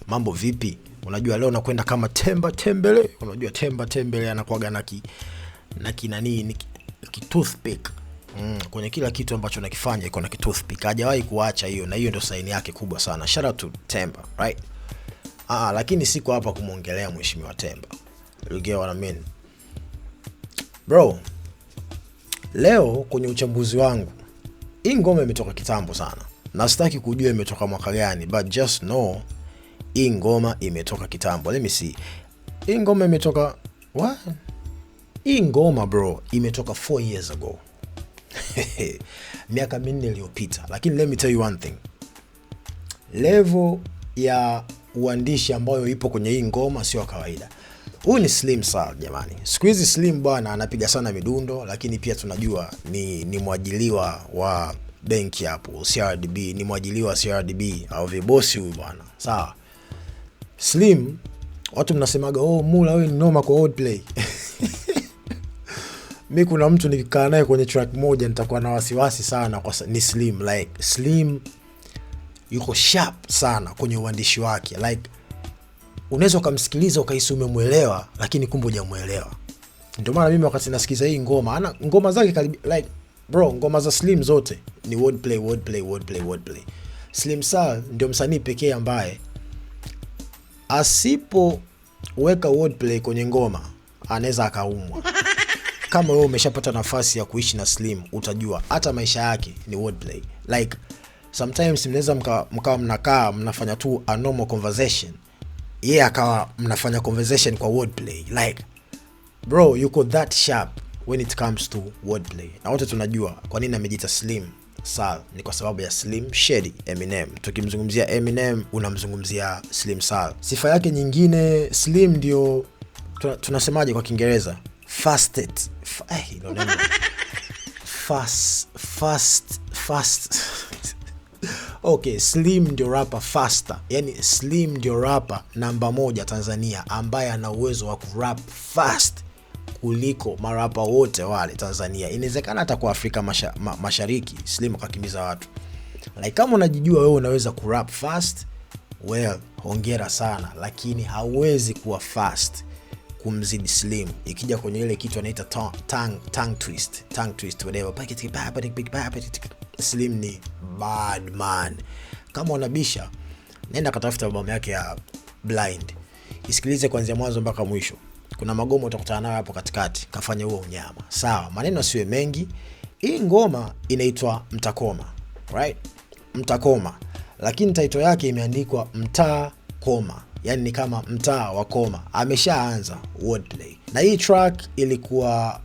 mambo vipi? Unajua leo nakwenda kama Temba Tembele. Unajua Temba Tembele anakuaga na nani toothpick. Kwenye kila kitu ambacho nakifanya iko na toothpick. Hajawahi kuacha hiyo, na hiyo ndio saini yake kubwa sana. Shout out to Temba, right? Lakini siko hapa kumuongelea mheshimiwa Temba. You get what I mean? Bro, leo kwenye uchambuzi wangu, hii ngoma imetoka kitambo sana. Na sitaki kujua imetoka mwaka gani, but just know hii ngoma imetoka kitambo. Let me see. Hii ngoma imetoka what? Hii ngoma bro imetoka 4 years ago. Miaka 4 iliyopita. Lakini let me tell you one thing. Level ya uandishi ambayo ipo kwenye hii ngoma sio kawaida. Huyu ni Slim Sal jamani. Siku hizi Slim bwana anapiga sana midundo, lakini pia tunajua ni mwajiliwa wa benki hapo CRDB, ni mwajiliwa CRDB au vibosi huyu bwana. Sawa. Slim, watu mnasemaga Mula wewe ni noma kwa wordplay. Mimi kuna mtu nikikaa naye kwenye track moja nitakuwa na wasiwasi sana kwa ni Slim. Like Slim yuko sharp sana kwenye uandishi wake. Like unaweza kumsikiliza ukahisi umemuelewa, lakini kumbe hujamuelewa. Ndio maana mimi wakati nasikiza hii ngoma, ngoma zake like bro, ngoma za Slim zote ni wordplay. Slim Sal ndio msanii pekee ambaye asipoweka wordplay kwenye ngoma anaweza akaumwa. Kama wewe umeshapata nafasi ya kuishi na Slim, utajua hata maisha yake ni wordplay. Like sometimes mnaweza mnakaa mnafanya tu a normal conversation, yeye akawa mnafanya conversation kwa wordplay. Like bro, yuko that sharp when it comes to wordplay. Na wote tunajua kwa nini amejiita Slim Sal, ni kwa sababu ya Slim Shady Eminem. Tukimzungumzia Eminem unamzungumzia Slim Sal. Sifa yake nyingine, Slim ndio tunasemaje kwa Kiingereza? Fast. Okay, Slim ndio rapper faster. Yani Slim ndio rapper namba 1 Tanzania ambaye ana uwezo wa kurap fast kuliko marapa wote wale Tanzania. Inawezekana hata kwa Afrika Mashariki Slim akakimbiza watu. Like kama unajijua wewe unaweza kurap fast, well, hongera sana, lakini hauwezi kuwa fast kumzidi Slim. Ikija kwenye ile kitu anaita tongue twist whatever. Slim ni bad man. Kama unabisha, nenda katafuta albamu yake ya Blind. Isikilize kuanzia mwanzo mpaka mwisho. Kuna magomo utakutana nayo hapo katikati, kafanya huo unyama. Sawa, maneno siwe mengi. Hii ngoma inaitwa Mtakoma, right? Mtakoma. Lakini title yake imeandikwa Mtaa Koma. Yani ni kama mtaa wa koma. Ameshaanza wordplay. Na hii track ilikuwa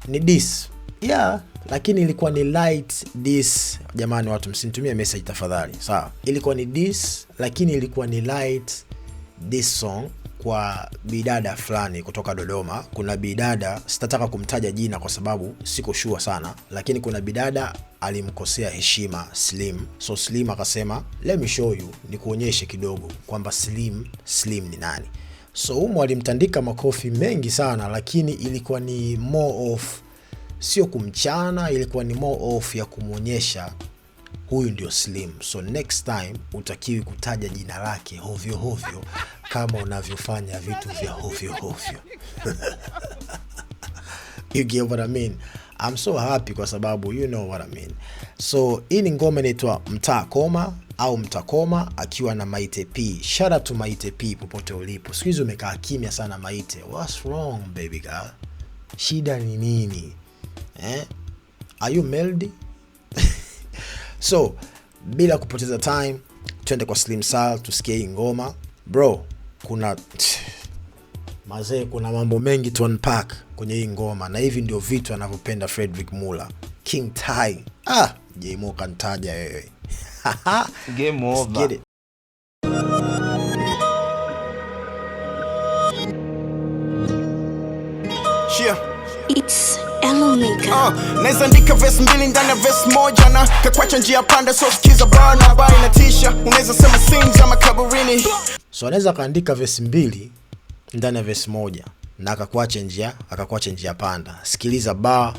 ni diss. Yeah, lakini ilikuwa ni light diss. Jamani watu msinitumie message tafadhali. Sawa. Ilikuwa ni diss, lakini ilikuwa ni light diss song kwa bidada fulani kutoka Dodoma. Kuna bidada, sitataka kumtaja jina kwa sababu siko sure sana, lakini kuna bidada alimkosea heshima Slim. So Slim akasema, let me show you, nikuonyeshe kidogo kwamba Slim ni nani. So humo alimtandika makofi mengi sana, lakini ilikuwa ni more of sio kumchana, ilikuwa ni more of ya kumuonyesha huyu ndio Slim. So next time utakiwi kutaja jina lake hovyo kama unavyofanya vitu vya hovyo. You get what I mean? I'm so happy kwa sababu you know what I mean. So hii ni ngoma inaitwa Mtaa Koma au Mtakoma akiwa na Maite P. Shout out to Maite P popote ulipo. Siku hizi umekaa kimya sana Maite. What's wrong baby girl? Shida ni nini? Are you melody? So, bila kupoteza time, twende kwa Slim Sal tusikie hii ngoma. Bro, kuna mambo mengi to unpack kwenye hii ngoma, na hivi ndio vitu anavyopenda Frederick Mula. King Tai. Jmo kantaja wewe. Game over. Get it. It's Elomeka. Naweza andika verse 2 ndani ya verse 1 na kakwacha njia panda, so sikiza bana bai na tisha. Unaweza sema sings ama kaburini. So anaweza kaandika verse 2 ndani ya verse 1 na akakwacha njia panda. Sikiliza ba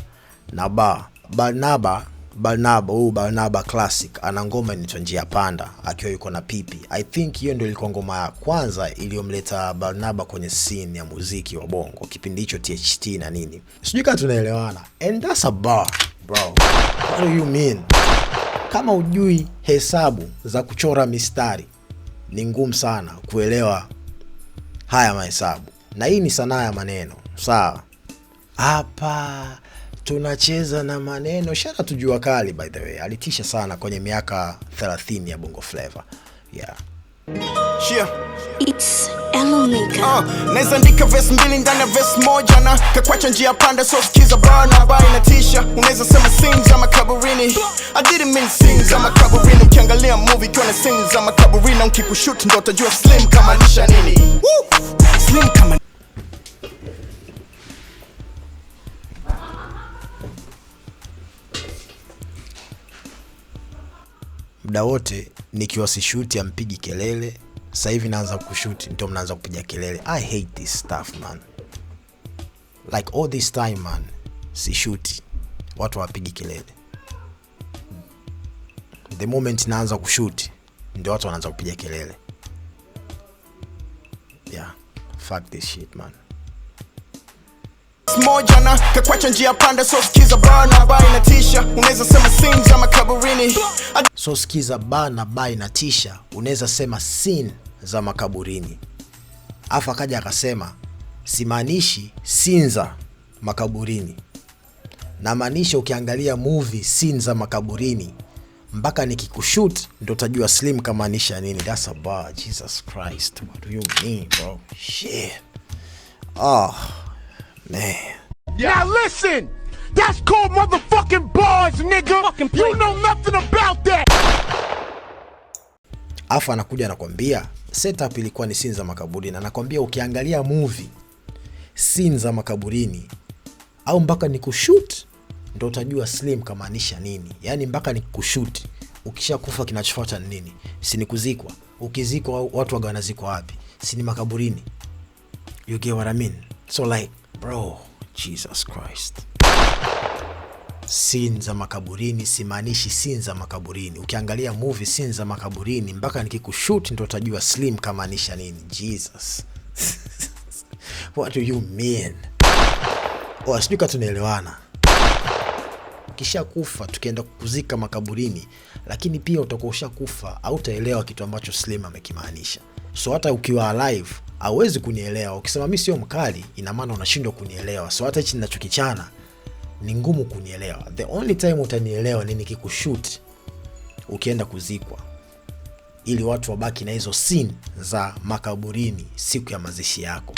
na ba. Barnaba Barnaba Classic ana ngoma inaitwa Njia Panda akiwa yuko na Pipi. I think hiyo ndio ilikuwa ngoma ya kwanza iliyomleta Barnaba kwenye scene ya muziki wa bongo kipindi hicho THT na nini. Sijui kama tunaelewana. And that's a bar, bro. What do you mean? Kama ujui hesabu za kuchora mistari, ni ngumu sana kuelewa haya mahesabu. Na hii ni sanaa ya maneno. Sawa. Hapa tunacheza na maneno. Shara tujua kali, by the way. Alitisha sana kwenye miaka 30 ya Bongo Flava. Yeah. It's Elomeka. Naeza andika verse 2 ndani ya verse 1 na kakwacha njia panda, so sikiza Barnaba inatisha. Unaweza sema scenes za makaburini. I didn't mean scenes za makaburini. Ukiangalia movie kuna scenes za makaburini na ukikushoot ndo utajua slim kama nisha nini. Slim kama muda wote nikiwa sishuti ampigi kelele. Sasa hivi naanza kushuti ndio mnaanza kupiga kelele. I hate this stuff, man. Like all this time, man, sishuti watu wapigi kelele. The moment naanza kushuti ndio watu wanaanza kupiga kelele. Yeah, fuck this shit, man. moja na kakwacha njia panda, so sikiza Barnaba inatisha. Unaweza sema scenes za makaburini. So sikiza Barnaba inatisha, unaweza sema scene za makaburini. Afa akaja akasema simaanishi scenes za makaburini, na maanisha ukiangalia movie scenes za makaburini mpaka nikikushoot ndio utajua slim kamaanisha nini. That's a bar. Jesus Christ, what do you mean, bro? Shit. Oh man. Now listen, that's called motherfucking bars, nigga. You know nothing about that. Afa anakuja anakuambia setup ilikuwa ni scenes za makaburini. Anakuambia ukiangalia movie scenes za makaburini au mpaka nikushoot ndio utajua slim kamaanisha nini. Yani mpaka nikushoot, ukishakufa kinachofuata ni nini? Si ni kuzikwa. Ukizikwa watu waga wanazikwa wapi? Si ni makaburini. You get what I mean? So like, bro, Jesus Christ. Scenes za makaburini simaanishi scenes za makaburini. Ukiangalia movie scenes za makaburini mpaka nikikushoot ndio utajua slim kamaanisha nini. Jesus. What do you mean? Oh, sijui kama tunaelewana. Kisha kufa tukienda kukuzika makaburini, lakini pia utakuwa ushakufa au utaelewa kitu ambacho slim amekimaanisha. So hata ukiwa alive hauwezi kunielewa. Ukisema mimi sio mkali, ina maana unashindwa kunielewa. So hata hichi ninachokichana ni ngumu kunielewa. The only time utanielewa ni nikikushoot ukienda kuzikwa, ili watu wabaki na hizo scene za makaburini siku ya mazishi yako.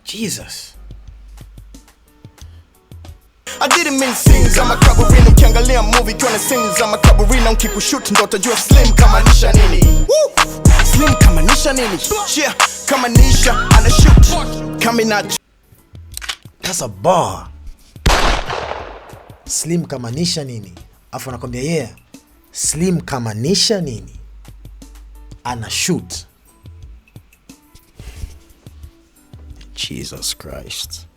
Jesus. I didn't mean scenes za makaburini. Ukiangalia movie kuna scenes za makaburini na ukikushoot ndo utajua slim kamaanisha nini. Slim kamaanisha nini? Yeah, kamaanisha ana shoot kama ina. That's a bar. Slim kamaanisha nini? Afu anakuambia yeah, slim kamaanisha nini? Ana shoot. Jesus Christ.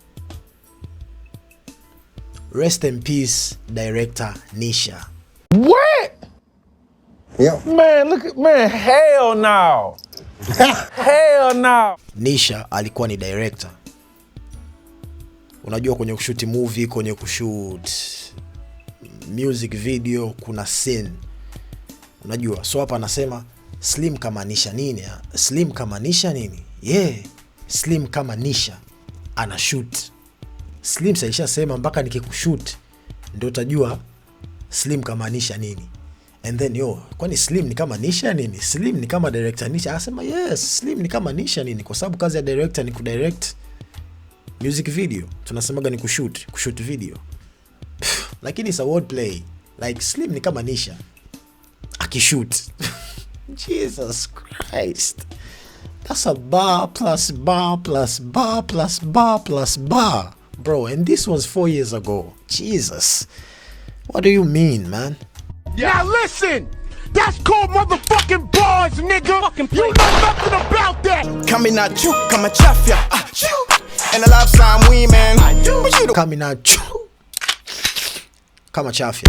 Rest in peace, director Nisha. What? Yeah. Man, look at man. Hell no. Hell no. Nisha alikuwa ni director. Unajua kwenye kushoot movie, kwenye kushoot music video kuna scene. Unajua, so hapa anasema slim kamaanisha nini? Slim kamaanisha nini? Yeah, slim kama Nisha ana shoot. Slim saisha sema mpaka nikikushoot ndio utajua slim kamaanisha nini. And then kwani slim ni kama Nisha nini? Slim ni kama director Nisha. Anasema yes, slim ni kama Nisha nini? Kwa sababu kazi ya director ni kudirect music video. Tunasemaga ni kushoot video. Lakini it's a word play. Like slim ni kama Nisha akishoot. Jesus Christ. That's a bar plus bar plus bar plus bar plus bar. Bro, and this was 4 years ago. Jesus. What do you mean, man? Now listen, That's called motherfucking bars, nigga. You know nothing about that. Coming at you, kama chafya. And I love some women. But you don't. Coming at you kama chafya.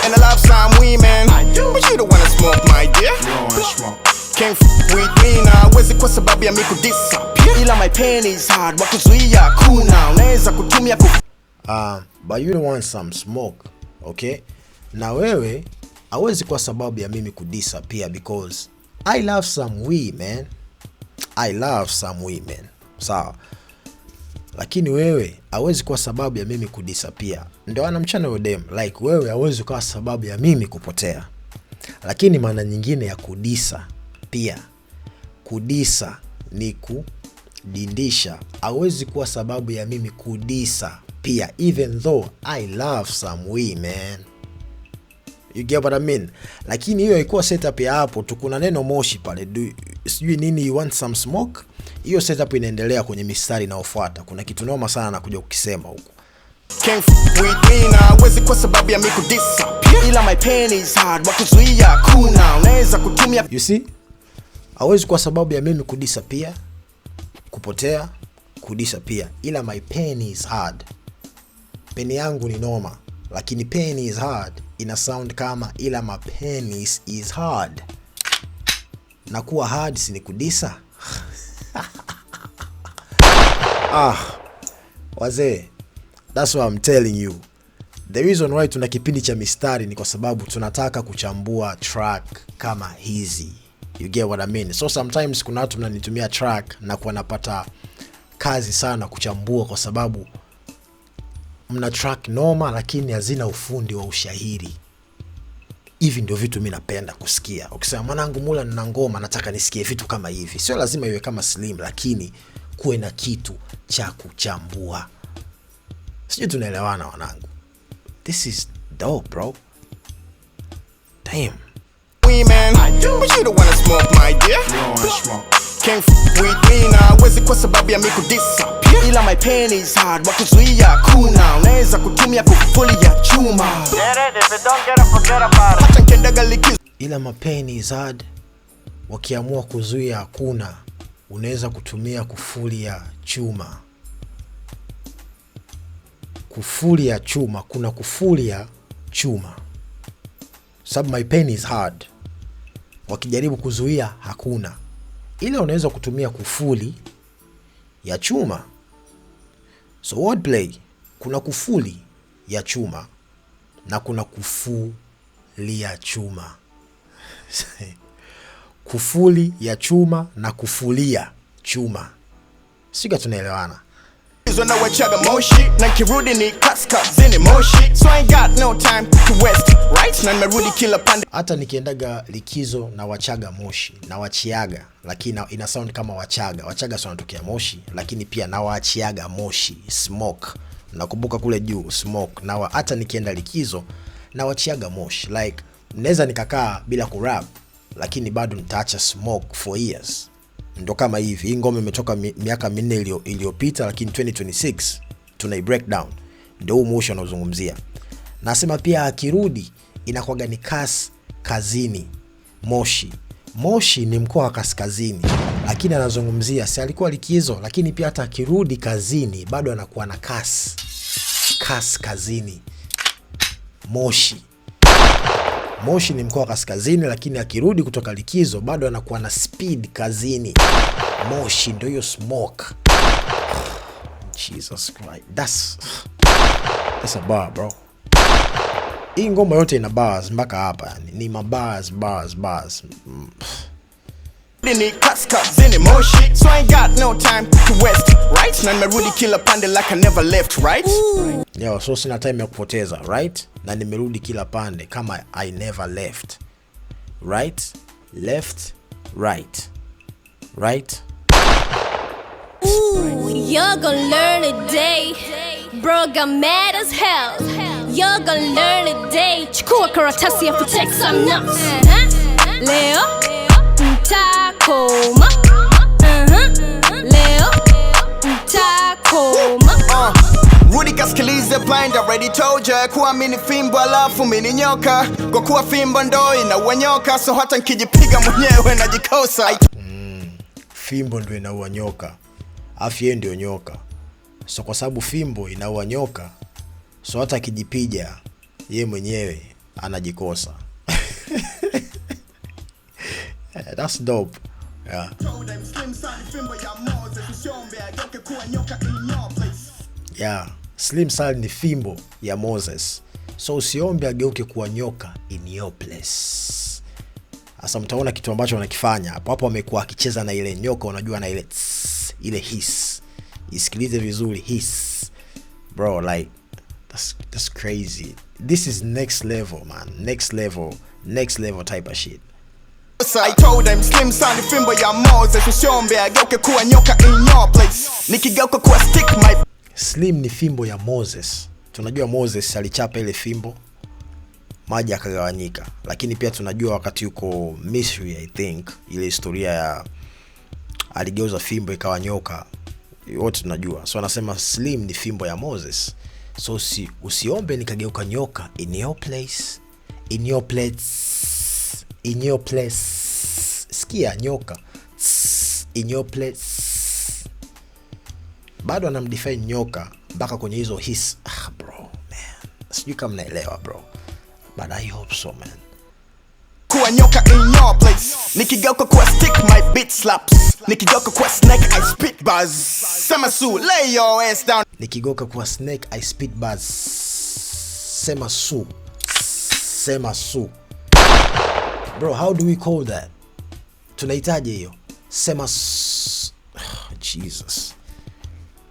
And I love some women. But you don't wanna smoke, my dear. You don't wanna smoke. Can't with me now. Wezi kwa sababu ya miku disappear. Ila my pen is hard. Wakuzuia kuna. Unaweza kutumia But you don't want some smoke, okay? Na wewe hawezi kwa sababu ya mimi kudisappear because I love some women. I love some women. Sawa. Lakini wewe hawezi kwa sababu ya mimi kudisappear. Ndio ana mchana udem. Like wewe hawezi kwa sababu ya mimi kupotea. Lakini maana nyingine ya kudisa pia. Kudisa ni kudindisha. Hawezi kuwa sababu ya mimi kudisa pia, even though I love some women. You get what I mean? Lakini hiyo ilikuwa setup ya hapo tu, kuna neno moshi pale. Sijui nini, you want some smoke? Hiyo setup inaendelea kwenye mistari inayofuata. Kuna kitu noma sana nakuja kukisema huko. Can't with me now. Wezi kwa sababu ya miku disappear. Ila my pen is hard. Wakuzuia kuna. Unaweza kutumia. You see? Hawezi kwa sababu ya mimi kudisappear, kupotea, kudisappear. Ila my pen is hard. Peni yangu ni noma, lakini pen is hard ina sound kama ila my penis is hard. Na kuwa hard si ni kudisa? Wazee, that's what I'm telling you. The reason why tuna kipindi cha mistari ni kwa sababu tunataka kuchambua track kama hizi. You get what I mean? So sometimes kuna watu mnanitumia track na kwa napata kazi sana kuchambua kwa sababu mna track noma lakini hazina ufundi wa ushahiri. Hivi ndio vitu mimi napenda kusikia. Ukisema mwanangu Mula nina ngoma nataka nisikie vitu kama hivi. Sio lazima iwe kama Slim lakini kuwe na kitu cha kuchambua. Sijui tunaelewana wanangu. This is dope, bro. Damn. Women, but you don't wanna smoke, my dear. You don't wanna smoke. Can't with me now. Wezi kwa sababu ya miku disappear. Ila my pen is hard. Wakuzuia kuna. Unaweza kutumia kufuli ya chuma. Hata nkiendaga likizo. Ila my pen is hard. Wakiamua kuzuia hakuna. Unaweza kutumia kufuli ya chuma. Kufuli ya chuma. Kuna kufuli ya chuma. Sababu my pen is hard. Wakijaribu kuzuia hakuna. Ila unaweza kutumia kufuli ya chuma. So wordplay, kuna kufuli ya chuma na kuna kufuli ya chuma. Kufuli ya chuma na kufulia chuma. Sika tunaelewana. Na wachaga moshi na kirudi ni kaskazini moshi. So I ain't got no time to waste, right? Na nimerudi kila pande. Hata nikiendaga likizo na wachaga moshi na wachiaga, lakini ina sound kama wachaga. Wachaga sio wanatokea Moshi, lakini pia na wachiaga moshi, smoke. Nakumbuka kule juu smoke. Na hata nikienda likizo na wachiaga moshi. Like naweza nikakaa bila kurap lakini bado nitaacha smoke for years. Ndo kama hivi. Hii ngoma imetoka miaka 4 iliyopita lakini 2026 tunai breakdown. Ndio huu motion unaozungumzia. Nasema pia akirudi inakuwa ni kazini. Moshi. Moshi ni mkoa wa kaskazini. Lakini anazungumzia si alikuwa likizo lakini pia hata akirudi kazini bado anakuwa na kazini. Moshi. Moshi ni mkoa wa kaskazini lakini akirudi kutoka likizo bado anakuwa na speed kazini. Moshi ndio hiyo smoke. Jesus Christ. That's a bar, bro. Hii ngoma yote ina bars mpaka hapa yani. Ni mabars, bars. Ni kaskazini moshi. So I ain't got no time to waste, right? Na nimerudi kila pande like I never left, right? Yo, so sina time ya kupoteza, right? Na nimerudi kila pande kama I never left. Right? Left, right. Right? Ooh, you're gonna learn today. Bro got mad as hell. You're gonna learn today. Chukua karatasi ya take some notes. Leo mtakoma. Leo mtakoma. Rudi kaskilize blind, already told ya kuwa mini fimbo alafu mini nyoka. Kwa kuwa fimbo ndo inaua nyoka, so hata nkijipiga mwenyewe najikosa. Fimbo ndo inaua nyoka, afu yeye ndio nyoka. So kwa sababu fimbo inaua nyoka, so hata akijipiga yeye mwenyewe anajikosa. That's dope. Yeah. Yeah, Slim Sal ni fimbo ya Moses. So usiombe ageuke kuwa nyoka in your place. Asa mtaona kitu ambacho wanakifanya. Hapo amekuwa akicheza na ile nyoka, unajua na ile ile hiss. Isikilize vizuri, hiss. Bro, like that's crazy. This is next level, man. Next level type of shit. I told them Slim Sal ni fimbo ya Moses, usiombe ageuke kuwa nyoka in your place. Nikigeuka kuwa stick my Slim ni fimbo ya Moses. Tunajua Moses alichapa ile fimbo, maji yakagawanyika. Lakini pia tunajua wakati yuko Misri, I think, ile historia ya aligeuza fimbo ikawa nyoka. Wote tunajua. So anasema Slim ni fimbo ya Moses. So usiombe nikageuka nyoka in your place. In your place. In your place. Sikia nyoka. In your place. Bado anamdefine nyoka mpaka kwenye hizo hiss. Bro, man. Sijui kama mnaelewa, bro. But I hope so, man. Kuwa nyoka in your place. Nikigeuka kuwa stick my beat slaps. Nikigeuka kuwa snake I spit buzz. Sema su, lay your ass down. Nikigeuka kuwa snake I spit buzz. Sema su. Sema su. Bro, how do we call that? Tunahitaji hiyo. Sema su. Jesus.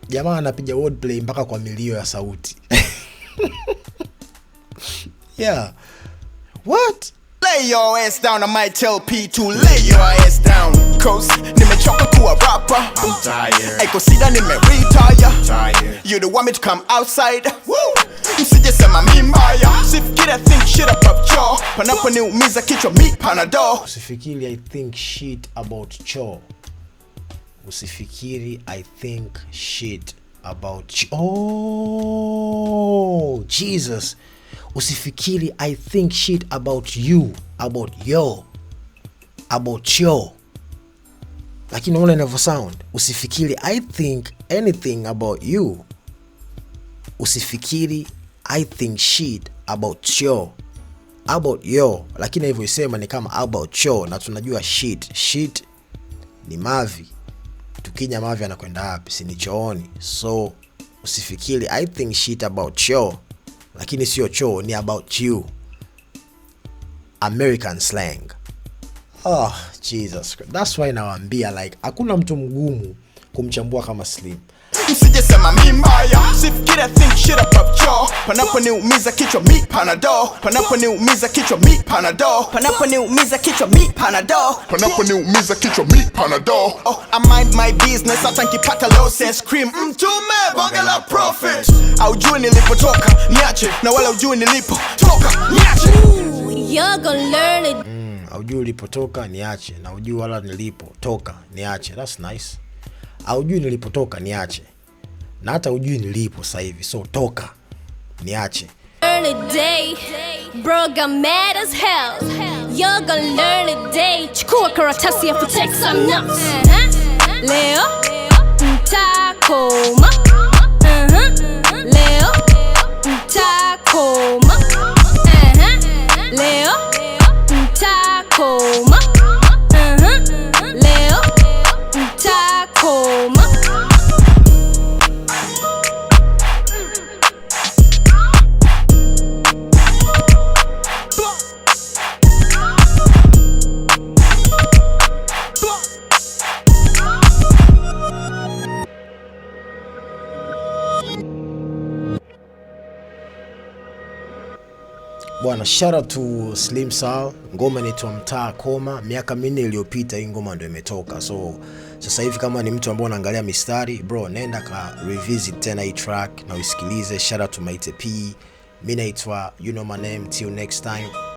Jamaa anapiga wordplay mpaka kwa milio ya sauti. Yeah. What? Lay your ass down, I might tell P to lay your ass down. Cause nimechoka kuwa rapper. I'm tired. Eko sida retire. You don't want me to come outside. Woo! Msije sema mi mbaya. Usifikiri I think shit about chore. Panapo niumiza kichwa mi panadol. Usifikiri I think shit about chore. Usifikiri I think shit about oh, Jesus. Usifikiri I think shit about you, about yo, about yo. Lakini unaona inavyo sound. Usifikiri I think anything about you. Usifikiri I think shit about yo, about yo. Lakini hivyo isema ni kama about yo, na tunajua shit ni mavi. Tukinya mavi anakwenda wapi? Si ni chooni. So usifikiri I think shit about yo, lakini sio choo, ni about you. American slang. Oh, Jesus. That's why nawaambia like hakuna mtu mgumu kumchambua kama Slim. Msije sema mi mbaya. Usifikiri I think shit about chore. Panapo niumiza kichwa mi panadol. Panapo niumiza kichwa mi panadol. Panapo niumiza kichwa mi panadol. Panapo niumiza kichwa mi panadol. Oh, I mind my business hata nikipata low sense cream. Mtume bonge la profit. Aujui nilipotoka niache, na wala ujui nilipotoka niache. You're gonna learn it. Aujui ulipotoka niache, na ujui wala nilipotoka niache. That's nice. Aujui nilipotoka niache, na hata ujui nilipo sasa hivi. So toka niache. Learn a day, bro got mad as hell. You're gonna learn a day. Chukua karatasi ya take some notes. Leo mtakoma. Leo mtakoma. Leo mtakoma. Leo mtakoma. Bwana, shout out to Slim Sal. Ngoma inaitwa Mtaa Koma. Miaka 4 iliyopita hii ngoma ndio imetoka. So sasa hivi kama ni mtu ambaye anaangalia mistari, bro, nenda ka revisit tena hii track na usikilize. Shout out to Maite P. Mimi naitwa You Know My Name. Till next time.